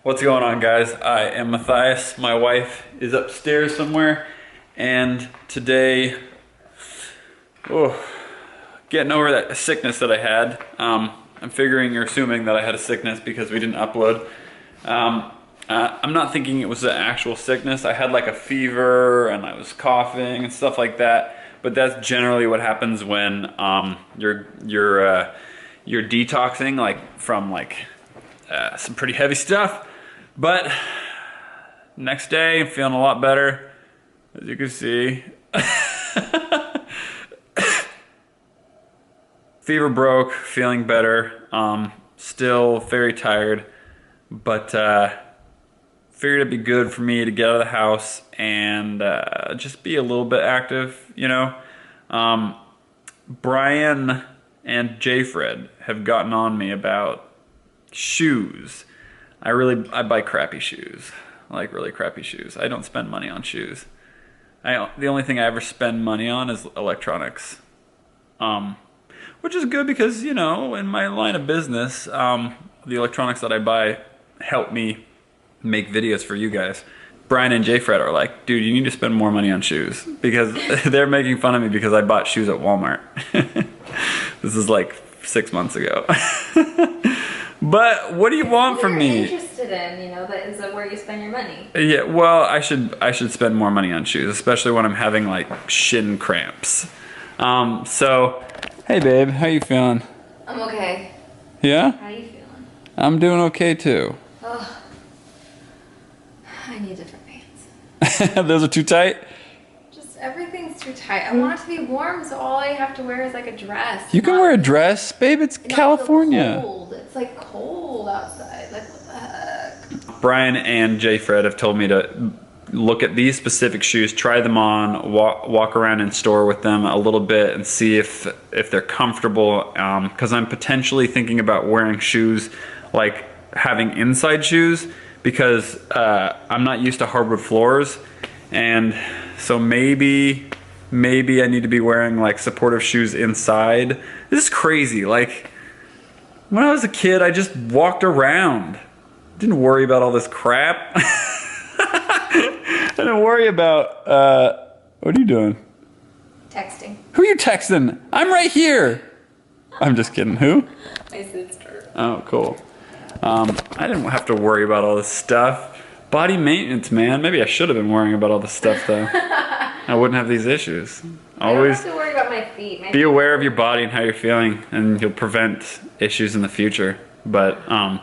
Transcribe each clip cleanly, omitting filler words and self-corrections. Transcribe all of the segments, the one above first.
What's going on, guys? I am Matthias. My wife is upstairs somewhere, and today, getting over that sickness that I had. I'm figuring or assuming that I had a sickness because we didn't upload. I'm not thinking it was an actual sickness. I had like a fever and I was coughing and stuff like that. But that's generally what happens when you're detoxing from some pretty heavy stuff. But next day, I'm feeling a lot better, as you can see. Fever broke, feeling better. Still very tired, but figured it'd be good for me to get out of the house and just be a little bit active, you know. Brian and J-Fred have gotten on me about shoes. I buy crappy shoes, like really crappy shoes. I don't spend money on shoes. The only thing I ever spend money on is electronics, which is good because, you know, in my line of business, the electronics that I buy help me make videos for you guys. Brian and J-Fred are like, dude, you need to spend more money on shoes, because they're making fun of me because I bought shoes at Walmart. This is like 6 months ago. But what do you want from me? Interested in, you know, is that where you spend your money? Yeah, well, I should spend more money on shoes, especially when I'm having like shin cramps. So, hey babe, how you feeling? I'm okay. Yeah? How you feeling? I'm doing okay too. Oh, I need different pants. Those are too tight? Just everything's too tight. I want it to be warm, so all I have to wear is like a dress. You can wear a dress, babe. It's California. Cold. It's like cold outside. Like, what the heck? Brian and J-Fred have told me to look at these specific shoes, try them on, walk around in store with them a little bit and see if they're comfortable, because I'm potentially thinking about wearing shoes, like having inside shoes, because I'm not used to hardwood floors, and so maybe I need to be wearing like supportive shoes inside. This is crazy. Like, when I was a kid, I just walked around. Didn't worry about all this crap. I didn't worry about, what are you doing? Texting. Who are you texting? I'm right here. I'm just kidding. Who? My sister. Oh, cool. I didn't have to worry about all this stuff. Body maintenance, man. Maybe I should have been worrying about all this stuff, though. I wouldn't have these issues. Always I don't have to worry about my feet. be aware of your body and how you're feeling, and you'll prevent issues in the future. But I'm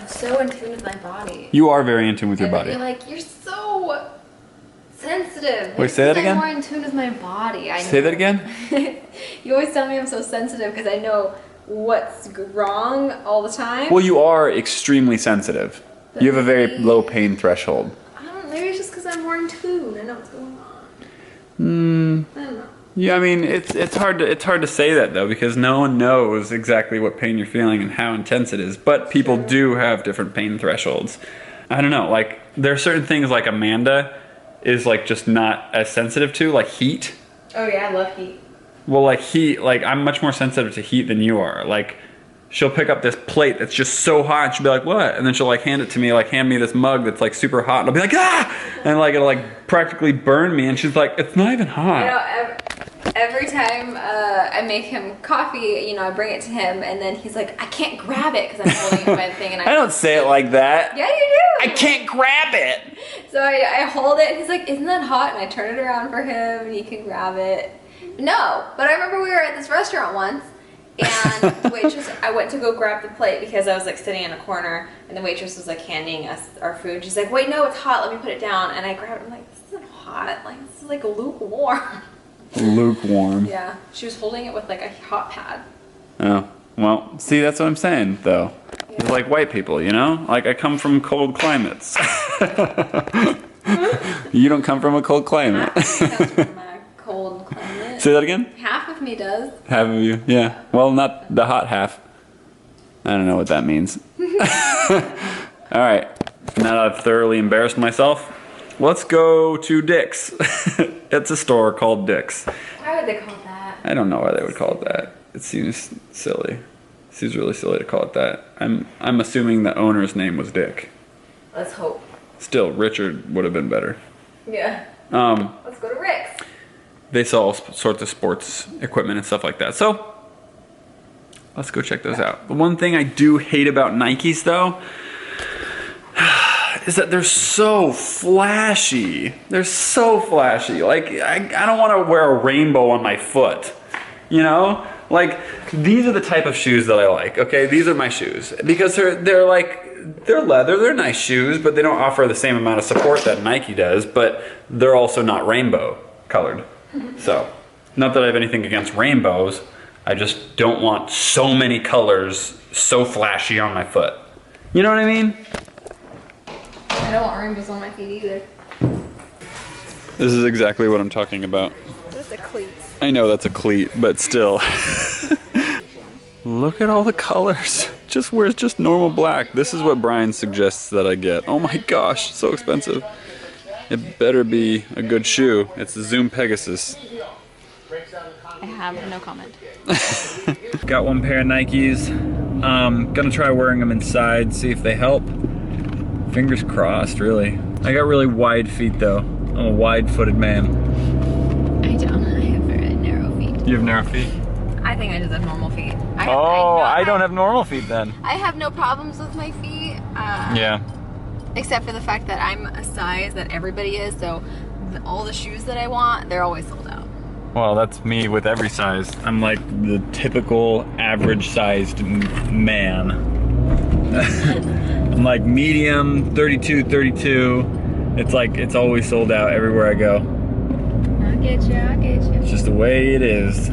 so in tune with my body. you are very in tune with your body. You're like, you're so sensitive. Wait, say that again? I'm more in tune with my body. Say that again? You always tell me I'm so sensitive because I know what's wrong all the time. Well, you are extremely sensitive. You have a very low pain threshold. I don't know. Maybe it's just because I'm more in tune. I know what's going on. I don't know. Yeah, I mean, it's hard to say that though, because no one knows exactly what pain you're feeling and how intense it is. But people do have different pain thresholds. I don't know. Like, there are certain things like Amanda is like just not as sensitive to, like heat. Oh yeah, I love heat. Well, like heat, like I'm much more sensitive to heat than you are. Like, she'll pick up this plate that's just so hot and she'll be like, what? And then she'll like hand it to me, like hand me this mug that's like super hot, and I'll be like, ah! And like it'll like practically burn me, and she's like, it's not even hot. I know, every time I make him coffee, you know, I bring it to him, and then he's like, I can't grab it because I'm holding it by the thing. And I don't say it like that. Yeah, you do. I can't grab it. So I hold it, and he's like, isn't that hot? And I turn it around for him, and he can grab it. No, but I remember we were at this restaurant once, and the waitress, I went to go grab the plate because I was like sitting in a corner, and the waitress was like handing us our food. She's like, wait, no, it's hot, let me put it down. And I grabbed it, I'm like, this isn't hot, like this is like lukewarm. Lukewarm. Yeah, she was holding it with like a hot pad. Oh, well, see, that's what I'm saying, though. Yeah. It's like white people, you know? Like, I come from cold climates. You don't come from a cold climate. Half of me comes from a cold climate. Say that again? Half of me does. Half of you, yeah. Well, not the hot half. I don't know what that means. All right, now that I've thoroughly embarrassed myself, let's go to Dick's. It's a store called Dick's. Why would they call it that? I don't know why they would call it that. It seems silly. It seems really silly to call it that. I'm assuming the owner's name was Dick. Let's hope. Still, Richard would have been better. Yeah. Let's go to Rick's. They sell all sorts of sports equipment and stuff like that. So, let's go check those out. The one thing I do hate about Nikes, though, is that they're so flashy. They're so flashy. Like, I don't want to wear a rainbow on my foot. You know? Like, these are the type of shoes that I like, okay? These are my shoes. Because they're leather, they're nice shoes, but they don't offer the same amount of support that Nike does, but they're also not rainbow colored. So, not that I have anything against rainbows, I just don't want so many colors so flashy on my foot. You know what I mean? I don't want rainbows on my feet either. This is exactly what I'm talking about. That's a cleat. I know that's a cleat, but still. Look at all the colors. Just wears just normal black. This is what Brian suggests that I get. Oh my gosh, so expensive. It better be a good shoe. It's the Zoom Pegasus. I have no comment. Got one pair of Nikes. Gonna try wearing them inside, see if they help. Fingers crossed, really. I got really wide feet though. I'm a wide-footed man. I don't. I have very narrow feet. You have narrow feet? I think I just have normal feet. I don't have normal feet then. I have no problems with my feet. Yeah. Except for the fact that I'm a size that everybody is, so all the shoes that I want, they're always sold out. Well, that's me with every size. I'm like the typical average-sized man. I'm like medium, 32, 32. It's like, it's always sold out everywhere I go. I'll get you, I'll get you. It's just the way it is.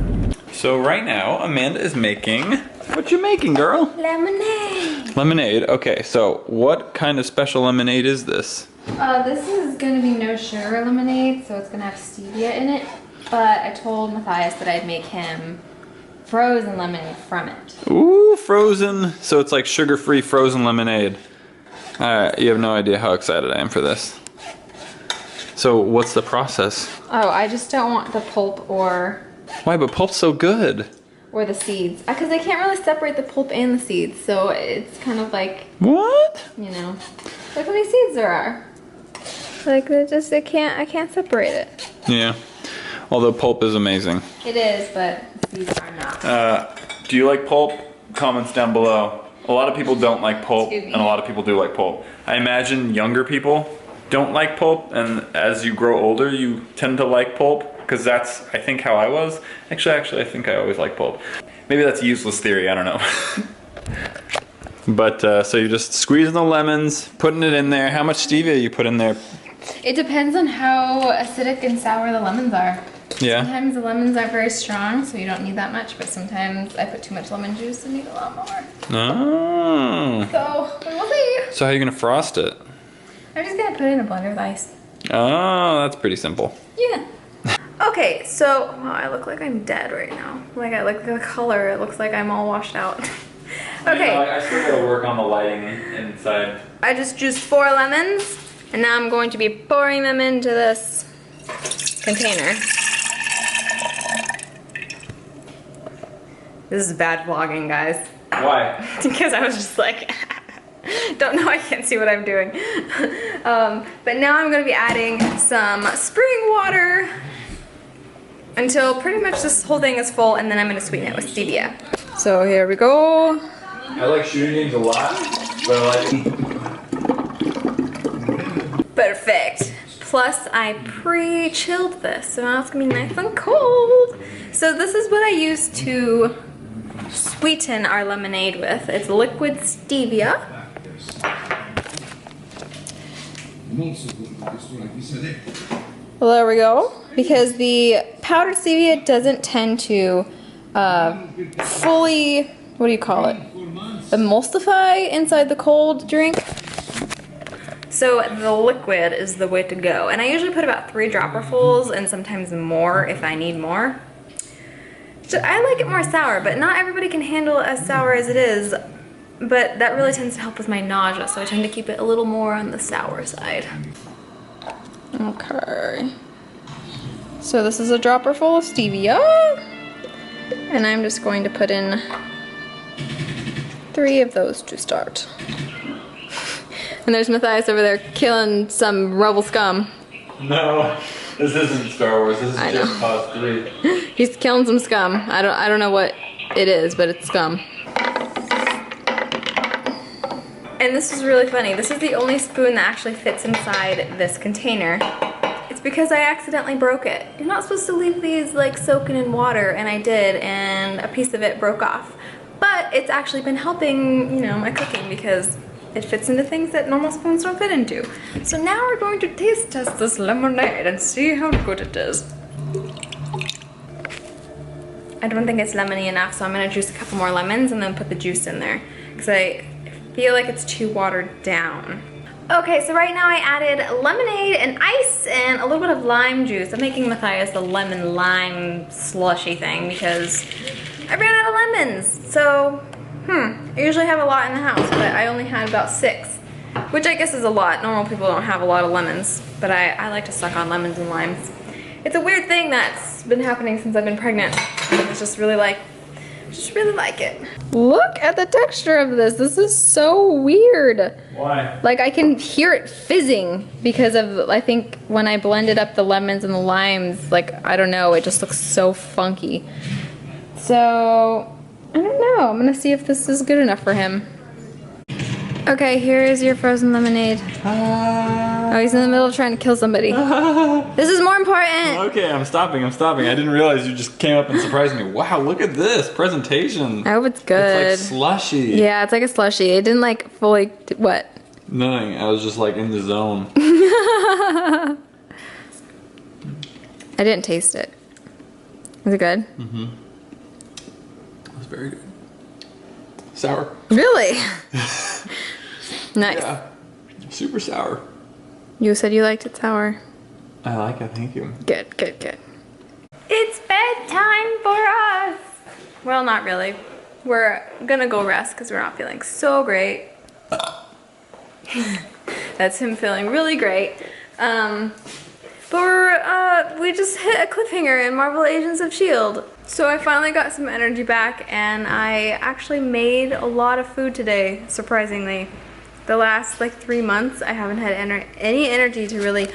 So right now, Amanda is making, what you making, girl? Lemonade. Lemonade, okay, so what kind of special lemonade is this? This is gonna be no sugar lemonade, so it's gonna have stevia in it. But I told Matthias that I'd make him frozen lemonade from it. Ooh, frozen. So it's like sugar-free frozen lemonade. Alright, you have no idea how excited I am for this. So what's the process? Oh, I just don't want the pulp or Why, but pulp's so good. the seeds. Because I can't really separate the pulp and the seeds, so it's kind of like, What? you know, look how many seeds there are. Like I can't separate it. Yeah. Although pulp is amazing. It is, but seeds are not. Do you like pulp? Comments down below. A lot of people don't like pulp, Excuse me. and a lot of people do like pulp. I imagine younger people don't like pulp, and as you grow older, you tend to like pulp, because that's, I think, how I was. Actually, I think I always liked pulp. Maybe that's a useless theory, I don't know. But, so you're just squeezing the lemons, putting it in there. How much stevia you put in there? It depends on how acidic and sour the lemons are. Yeah? Sometimes the lemons are very strong, so you don't need that much, but sometimes I put too much lemon juice and need a lot more. Oh. So, we will see. So how are you gonna frost it? I'm just gonna put it in a blender with ice. Oh, that's pretty simple. Yeah. Okay, so, wow, I look like I'm dead right now. Like, I like the color, it looks like I'm all washed out. Okay. I still gotta work on the lighting inside. I just juiced 4 lemons, and now I'm going to be pouring them into this container. This is bad vlogging, guys. Why? Because I was just like, don't know, I can't see what I'm doing. But now I'm gonna be adding some spring water until pretty much this whole thing is full, and then I'm gonna sweeten it with stevia. So here we go. I like shooting games a lot, but I like... Perfect. Plus I pre-chilled this, so now it's gonna be nice and cold. So this is what I use to sweeten our lemonade with. It's liquid stevia. Well, there we go. Because the powdered stevia doesn't tend to fully, what do you call it? Emulsify inside the cold drink. So the liquid is the way to go. And I usually put about 3 dropperfuls and sometimes more if I need more. So I like it more sour, but not everybody can handle it as sour as it is. But that really tends to help with my nausea, so I tend to keep it a little more on the sour side. Okay. So this is a dropperful of stevia. And I'm just going to put in 3 of those to start. And there's Matthias over there killing some rebel scum. No, this isn't Star Wars. This is I just know. Pause 3. He's killing some scum. I don't know what it is, but it's scum. And this is really funny. This is the only spoon that actually fits inside this container. It's because I accidentally broke it. You're not supposed to leave these like soaking in water, and I did, and a piece of it broke off. But it's actually been helping, you know, my cooking because it fits into things that normal spoons don't fit into. So now we're going to taste test this lemonade and see how good it is. I don't think it's lemony enough, so I'm gonna juice a couple more lemons and then put the juice in there because I feel like it's too watered down. Okay, so right now I added lemonade and ice and a little bit of lime juice. I'm making Matthias the lemon lime slushy thing because I ran out of lemons. So, I usually have a lot in the house, but I only had about 6, which I guess is a lot. Normal people don't have a lot of lemons, but I like to suck on lemons and limes. It's a weird thing that's been happening since I've been pregnant. I just really like it. Look at the texture of this. This is so weird. Why? Like I can hear it fizzing because of, I think when I blended up the lemons and the limes, like, I don't know, it just looks so funky. So, I don't know. I'm gonna see if this is good enough for him. Okay, here is your frozen lemonade. Oh, he's in the middle of trying to kill somebody. This is more important. Okay, I'm stopping. I didn't realize you just came up and surprised me. Wow, look at this presentation. I hope it's good. It's like slushy. Yeah, it's like a slushie. It didn't like fully, what? Nothing, I was just like in the zone. I didn't taste it. Was it good? Mm-hmm. It was very good. Sour. Really? Nice. Yeah, super sour. You said you liked it sour. I like it, thank you. Good, good, good. It's bedtime for us. Well, not really. We're gonna go rest because we're not feeling so great. That's him feeling really great. But we just hit a cliffhanger in Marvel Agents of S.H.I.E.L.D. So I finally got some energy back and I actually made a lot of food today, surprisingly. The last like 3 months I haven't had any energy to really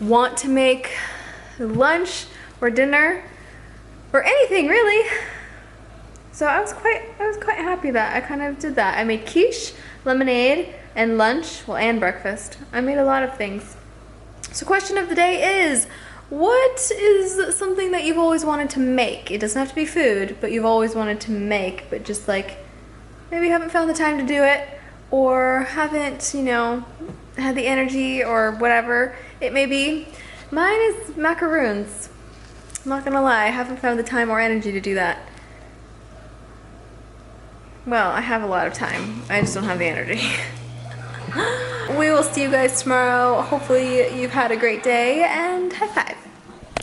want to make lunch or dinner or anything really. So I was quite happy that I kind of did that. I made quiche, lemonade, and lunch, well, and breakfast. I made a lot of things. So question of the day is, what is something that you've always wanted to make? It doesn't have to be food, but you've always wanted to make, but just like, maybe you haven't found the time to do it, or haven't, you know, had the energy or whatever it may be. Mine is macaroons. I'm not gonna lie, I haven't found the time or energy to do that. Well, I have a lot of time, I just don't have the energy. We will see you guys tomorrow. Hopefully you've had a great day, and high five.